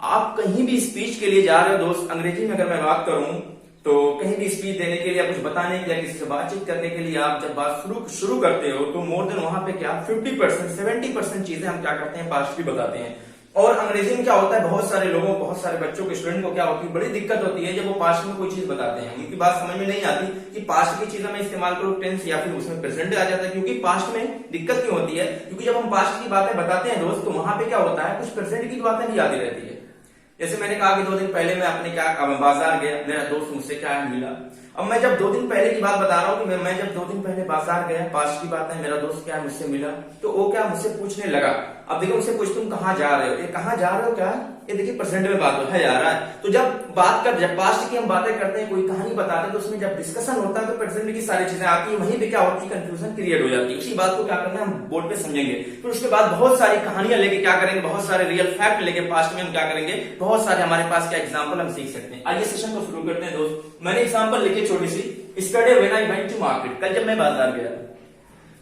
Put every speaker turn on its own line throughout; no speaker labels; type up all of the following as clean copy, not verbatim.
आप कहीं भी स्पीच के लिए जा रहे हो दोस्त, अंग्रेजी में अगर मैं बात करूं तो कहीं भी स्पीच देने के लिए या कुछ बताने के लिए, किसी से बातचीत करने के लिए आप जब बात शुरू करते हो तो मोर देन वहां पे क्या 50% 70% चीजें हम क्या करते हैं, पास्ट की बताते हैं। और अंग्रेजी में क्या होता है, बहुत सारे लोगों, बहुत सारे बच्चों को, स्टूडेंट को क्या होती है, बड़ी दिक्कत होती है जब वो पास्ट में कोई चीज बताते हैं। उनकी बात समझ में नहीं आती कि पास्ट की चीजें मैं इस्तेमाल करूं टेंस या फिर उसमें प्रेजेंट आ जाता है। क्योंकि पास्ट में दिक्कत क्यों होती है, क्योंकि जब हम पास्ट की बातें बताते हैं दोस्त तो वहां पे क्या होता है, कुछ प्रेजेंट की बातें भी आती रहती है। जैसे मैंने कहा कि 2 दिन पहले मैं अपने बाजार गया, मेरा दोस्त मुझसे क्या मिला। अब मैं जब 2 दिन पहले की बात बता रहा हूँ कि मैं जब 2 दिन पहले बाजार गया, पास की बात है, मेरा दोस्त क्या मुझसे मिला, तो वो क्या मुझसे पूछने लगा। अब देखो मुझसे पूछ, तुम कहाँ जा रहे हो, ये कहाँ जा रहे हो क्या, ये देखिए प्रेजेंट में बात है जा रहा है। तो जब पास्ट की हम बातें करते हैं, कोई कहानी बताते हैं, तो उसमें जब डिस्कशन होता है तो प्रेजेंट की सारी चीजें आती है, वहीं पे क्या होती है, कंफ्यूजन क्रिएट हो जाती है। उसी बात को क्या करना है, हम बोर्ड पे समझेंगे। फिर उसके बाद बहुत सारी कहानियां लेके क्या करेंगे, बहुत सारे रियल फैक्ट लेके पास्ट में हम क्या करेंगे, बहुत सारे हमारे पास क्या एग्जाम्पल हम सीख सकते हैं। आइए सेशन को शुरू करते हैं दोस्त। मैंने एग्जाम्पल लिखी छोटी सी, yesterday when I went to market, कल जब मैं बाजार गया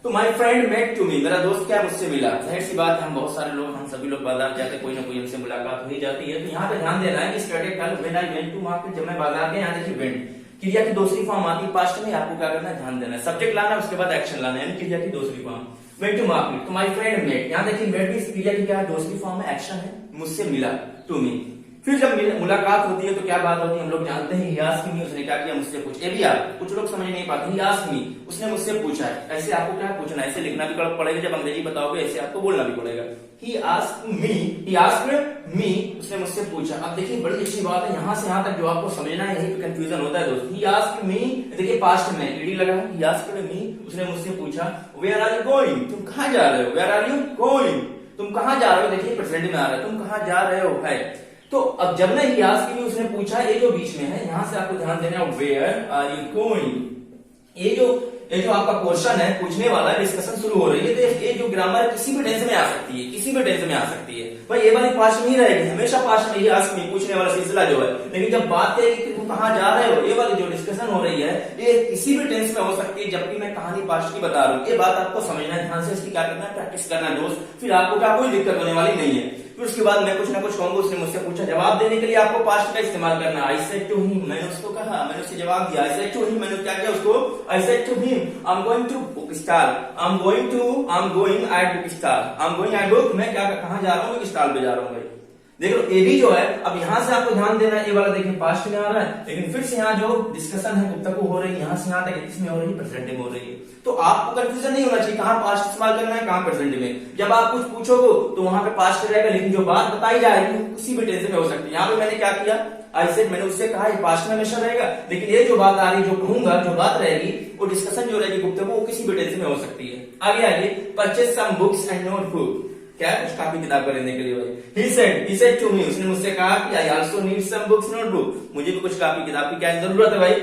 तो my friend met to me, मेरा दोस्त क्या मुझसे मिला। जाहिर सी बात है, हम बहुत सारे लोग, हम सभी लोग बाजार जाते कोई ना कोई हमसे मुलाकात हो ही जाती है। तो यहाँ पे ध्यान देना है कि स्टरडे कल when I went to market, जब मैं बाजार गया, यहाँ देखिए वेंट क्रिया की दूसरी फॉर्म आती है पास्ट में, आपको क्या करना है, ध्यान देना है, सब्जेक्ट लाना है, उसके बाद एक्शन लाना है, यानी क्रिया की दूसरी फॉर्म। वेंट टू मार्केट तो माय फ्रेंड मेट, यहाँ देखिए मेट भी क्रिया की क्या दूसरी फॉर्म है, एक्शन है, मुझसे मिला, टू मी। फिर जब मुलाकात होती है तो क्या बात होती है, हम लोग जानते हैं, he asked me, उसने क्या किया, मुझसे पूछा। ये भी आप कुछ लोग समझ नहीं पाते, he asked me, उसने मुझसे पूछा है। ऐसे आपको क्या पूछना है, ऐसे लिखना भी पड़ेगा, जब अंग्रेजी बताओगे ऐसे आपको बोलना भी पड़ेगा। he asked me, उसने मुझसे पूछा। अब देखिए बड़ी अच्छी बात है, यहाँ से यहाँ तक जो आपको समझना है, यही पे कंफ्यूजन होता है दोस्त। he asked me, देखिए पास्ट में ईडी लगा, he asked me, उसने मुझसे पूछा। where are you going, तुम कहाँ जा रहे हो, where are you going, तुम कहाँ जा रहे हो, देखिए प्रेजेंट में आ रहा है, तुम कहाँ जा रहे हो है। तो अब जब ना he asked me, उसने पूछा, ये जो बीच में है, यहां से आपको ध्यान देना है, where are you going, ये जो आपका क्वेश्चन है, पूछने वाला डिस्कशन शुरू हो रही है, तो ये जो ग्रामर किसी भी टेंस में आ सकती है, किसी भी टेंस में आ सकती है भाई, ये वाली पास्ट में ही रहेगी, हमेशा पास्ट में ही आस्क मी, पूछने वाला सिलसिला जो है। लेकिन जब बात है कि तुम कहाँ जा रहे हो, ये वाली जो डिस्कशन हो रही है, ये किसी भी टेंस में हो सकती है, जबकि मैं कहानी पास्ट की बता रहा हूँ। ये बात आपको समझना है, ध्यान से इसकी क्या करना है, प्रैक्टिस करना है दोस्त, फिर आपको क्या कोई दिक्कत होने वाली नहीं है। फिर उसके बाद मैं कुछ ना कुछ कहूंगा, उसने मुझसे पूछा, जवाब देने के लिए आपको पास्ट का इस्तेमाल करना है। आई सेड टू हिम, मैंने उसको कहा, मैंने उससे जवाब दिया। आई सेड टू हिम, मैंने क्या किया उसको, I said to him I am going to book stall, I am going at book stall, I am going at book, मैं क्या कहां जा रहा हूँ, बुक स्टॉल पे जा रहा हूँ भाई। देखो ये भी जो है, अब यहां से आपको ध्यान देना है, ये वाला देखिए पास्ट में आ रहा है, लेकिन फिर से यहाँ जो डिस्कशन है गुफ्तगू हो रही है, यहाँ से यहाँ तक किसमें हो रही है, प्रेजेंट में हो रही है। तो आपको कंफ्यूजन नहीं होना चाहिए, कहाँ पास्ट इस्तेमाल करना है, कहाँ प्रेजेंट में। जब आप कुछ पूछोगे तो वहां पे पास्ट रहेगा, लेकिन जो बात बताई जाएगी वो किसी भी टेंस में हो सकती है। यहाँ पे मैंने क्या किया, आई सेड, मैंने उससे कहा, ये पास्ट में हमेशा रहेगा, लेकिन ये जो बात आ रही, जो कहूंगा, जो बात रहेगी, वो डिस्कशन जो रहेगी गुफ्तगू, वो किसी भी टेंस में हो सकती है। आगे purchase some books and notebook, क्या कुछ कापी किताब खरीदने के लिए भाई। he said to me, उसने मुझसे कहा कि I also need some books notebook, मुझे भी कुछ कापी किताब की क्या जरूरत है भाई।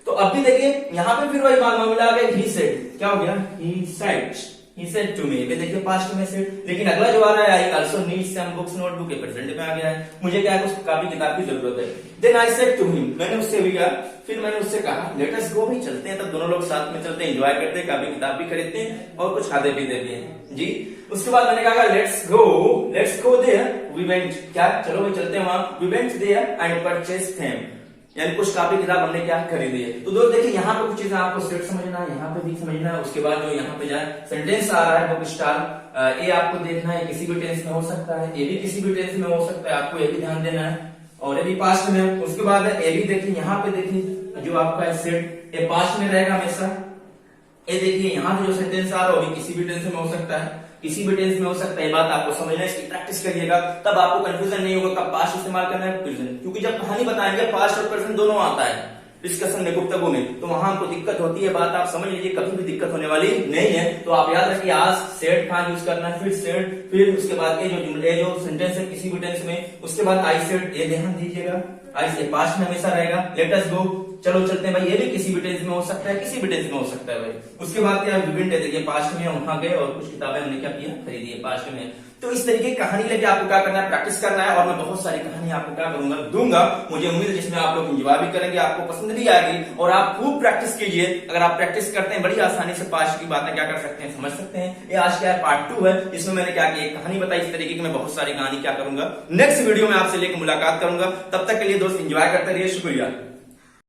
तो अब भी देखिए यहाँ पे फिर वही मामला आ गया, he said, क्या हो गया, he said to me, देखिए पास्ट में said, लेकिन अगला जो आ रहा है, I also need some books notebook, ये प्रेजेंट में आ गया है, मुझे क्या कुछ कापी किताब की जरूरत है। Then I said to him, मैंने उससे भी कहा, फिर मैंने उससे कहा, let us go, भी चलते हैं, तब दोनों लोग साथ में चलते हैं, एंजॉय करते हैं, कापी किताब भी खरीदते हैं और कुछ खाते पीते भी हैं जी। उसके बाद मैंने कहा let's go there, we went, क्या चलो भाई चलते हैं वहां, we went there and purchase them, यानी कुछ कापी किताब हमने क्या खरीदी है। तो दोस्त देखिए यहाँ पे कुछ चीजें आपको सेट समझना है, यहाँ पे भी समझना है। उसके बाद जो यहाँ पे जाए सेंटेंस आ रहा है बुक स्टॉल, ये आपको देखना है, किसी भी टेंस में हो सकता है, ये भी किसी भी टेंस में हो सकता है, आपको ये भी ध्यान देना है, और ये भी पास्ट में। उसके बाद ये भी देखिए, यहाँ पे देखिए जो आपका सेट, ये पास्ट में रहेगा हमेशा। ये देखिए यहाँ पे जो सेंटेंस आ रहा है, किसी भी टेंस में हो सकता है, किसी भी टेंस में हो सकता है। बात आपको समझना है, इसकी प्रैक्टिस करिएगा, तब आपको कंफ्यूजन नहीं होगा कब पास्ट इस्तेमाल करना है, प्रेजेंट। क्योंकि जब कहानी बताएंगे पास्ट और प्रेजेंट दोनों आता है डिस्कशन में, गुफ्तगू में, तो वहां हमको दिक्कत होती है। बात आप समझ लीजिए, कभी भी दिक्कत होने वाली नहीं है। तो आप याद रखिए, आज सेड कहां यूज करना है, फिर सेड, फिर उसके बाद ये जो सेंटेंस है किसी भी टेंस में, उसके बाद आई सेड, ये ध्यान दीजिएगा, आई से पास्ट में हमेशा रहेगा। लेट अस गो, चलो चलते हैं भाई, ये भी किसी भी टेंस में हो सकता है, किसी भी टेंस में हो सकता है भाई। उसके बाद क्या विभिन्न टेंस, देखिए पास्ट में वहां गए और कुछ किताबें हमने क्या किया, खरीदी है पास्ट में। तो इस तरीके की कहानी लेके आपको क्या करना है, प्रैक्टिस करना है। और मैं बहुत सारी कहानी आपको क्या करूंगा, दूंगा, मुझे उम्मीद है जिसमें आप लोग एंजॉय भी करेंगे, आपको पसंद भी आएगी। और आप खूब प्रैक्टिस कीजिए। अगर आप प्रैक्टिस करते हैं बड़ी आसानी से पास्ट की बातें क्या कर सकते हैं, समझ सकते हैं। ये आज क्या है, पार्ट 2 है। इसमें मैंने क्या किया, एक कहानी बताई। इस तरीके की मैं बहुत सारी कहानी क्या करूंगा, नेक्स्ट वीडियो में आपसे लेकर मुलाकात करूंगा। तब तक के लिए दोस्त एंजॉय करते रहिए, शुक्रिया।